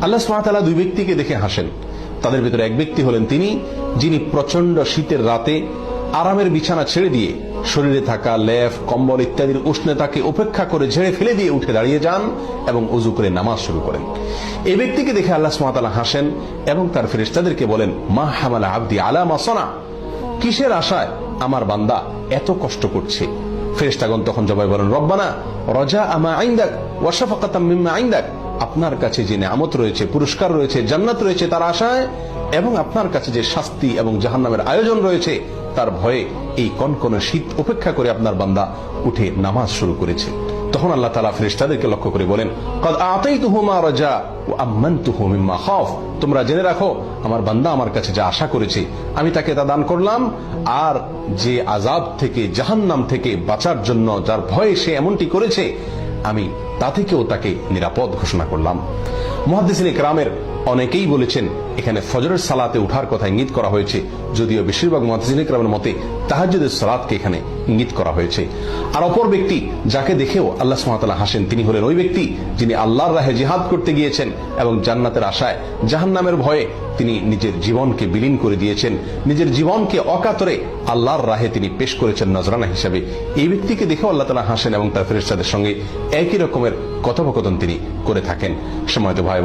আল্লাহ সুবহানাহু ওয়া তাআলা দুই ব্যক্তিকে দেখে হাসেন। তাদের ভিতরে এক ব্যক্তি হলেন তিনি যিনি প্রচন্ড শীতের রাতে আরামের বিছানা ছেড়ে দিয়ে শরীরে থাকা লেফ কম্বল ইত্যাদির উষ্ণতাকে উপেক্ষা করে ঝেড়ে ফেলে দিয়ে উঠে দাঁড়িয়ে যান এবং ওযু করে নামাজ শুরু করেন। এই ব্যক্তিকে দেখে আল্লাহ সুবহানাহু ওয়া তাআলা হাসেন এবং তার ফেরেশতাদেরকে বলেন, মা হামালা আবদি আলা মা সানা, কিসের আশায় আমার বান্দা এত কষ্ট করছে? ফেরেশতাগণ তখন জবাবে বলেন, রব্বানা রাজা আমা ইনদাক ওয়া শাফাকাতাম মিম্মা ইনদাক, আপনার কাছে যে নিয়ামত রয়েছে, পুরস্কার রয়েছে, জান্নাত রয়েছে তার আশায়, এবং আপনার কাছে যে শাস্তি এবং জাহান্নামের আয়োজন রয়েছে তার ভয়ে এই কনকনে শীত উপেক্ষা করে আপনার বান্দা উঠে নামাজ শুরু করেছে। তখন আল্লাহ তাআলা ফেরেশতাদেরকে লক্ষ্য করে বলেন, ক্বাদ আতাইতুহু মা রাজা ওয়া আমানতুহু মিম্মা খাফ, তোমরা জেনে রাখো আমার বান্দা আমার কাছে যা আশা করেছে আমি তাকে তা দান করলাম, আর যে আযাব থেকে জাহান্নাম থেকে বাঁচার জন্য যার ভয়ে সে এমনটি করেছে আমি তা থেকেও তাকে নিরাপদ ঘোষণা করলাম। মুহাদ্দিসিনে কেরামের অনেকেই বলেছেন এখানে ফজরের সালাতে উঠার কথা ইঙ্গিত করা হয়েছে, যদিও বেশিরভাগ মুহাদ্দিসিনে কেরামের মতে তাহাজ্জুদের সালাতকে এখানে ইঙ্গিত করা হয়েছে। আর অপর ব্যক্তি যাকে দেখেও আল্লাহ সুবহানাহু ওয়া তাআলা হাসেন তিনি হলেন ওই ব্যক্তি যিনি আল্লাহর রাহে জিহাদ করতে গিয়েছেন এবং জান্নাতের আশায় জাহান্নামের ভয়ে তিনি নিজের জীবনকে বিলীন করে দিয়েছেন, নিজের জীবনকে অকাতরে আল্লাহর রাহে তিনি পেশ করেছেন নজরানা হিসাবে। এই ব্যক্তিকে দেখেও আল্লাহ তাআলা হাসেন এবং তার ফেরেশতাদের সঙ্গে একই রকমের কথোপকথন তিনি করে থাকেন। সময়ত ভাই